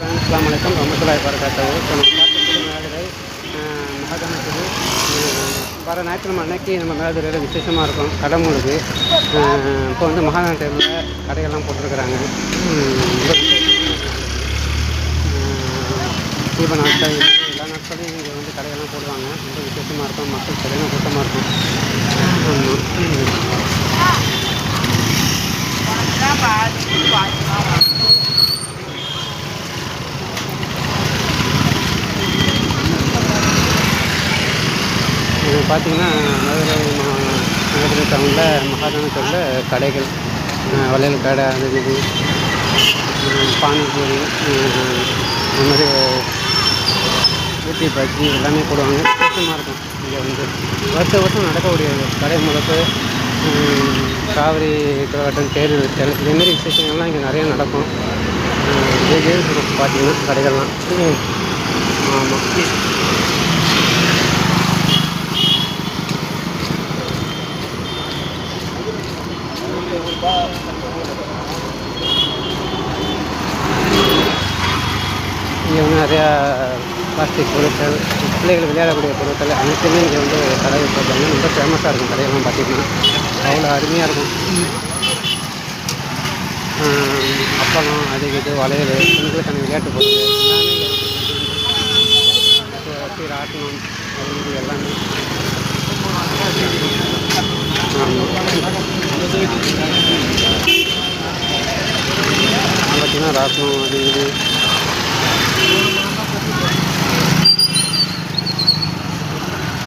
அஸ்ஸலாமு அலைக்கும் வரமத்துல்லாஹி வபரகாத்துஹு. இப்போ நம்ம பார்த்துட்டு மேதுரை மகாதானத்துக்கு வர ஞாயிற்றுக்கிழமை அன்னைக்கு நம்ம மேதுரையில் விசேஷமாக இருக்கும் கடமுழுக்கு. இப்போ வந்து மகாதான டைமில் கடையெல்லாம் போட்டிருக்கிறாங்க. தீப நாட்கள் எல்லா நாட்களையும் இங்கே வந்து கடையெல்லாம் போடுவாங்க. ரொம்ப விசேஷமாக இருக்கும். மக்கள் சரியான கூட்டமாக இருக்கும். இது பார்த்திங்கன்னா மதுரை டவுனில் மகாதான தெருவில் கடைகள், வளையல் கடை, அது இது பானிபூரி, இந்த மாதிரி ஊட்டி பஜ்ஜி எல்லாமே போடுவாங்க. விசேஷமாக இருக்கும். இங்கே வந்து வருஷம் நடக்கக்கூடிய கடை முழுக்க காவிரி குளக்கட்டம், தேர் இழுத்தல், இதேமாரி விசேஷங்கள்லாம் இங்கே நிறையா நடக்கும். இருக்கும் பார்த்திங்கன்னா கடைகள்லாம். ஆமாம். இங்கே வந்து நிறையா பிளாஸ்டிக் பொருட்கள், பிள்ளைகள் விளையாடக்கூடிய பொருட்கள் அனைத்துமே இங்கே வந்து கடை வச்சுருக்காங்க. ரொம்ப ஃபேமஸாக இருக்கும் கடையெல்லாம் பார்த்திங்கன்னா. அவ்வளோ அருமையாக இருக்கும். அப்பளம், அது இது வளையல், பெண்களுக்கான விளையாட்டு பொருட்கள் எல்லாமே ராட்டணம், அது இது எல்லாமே. பார்த்திங்கன்னா ராட்டணம், அது இது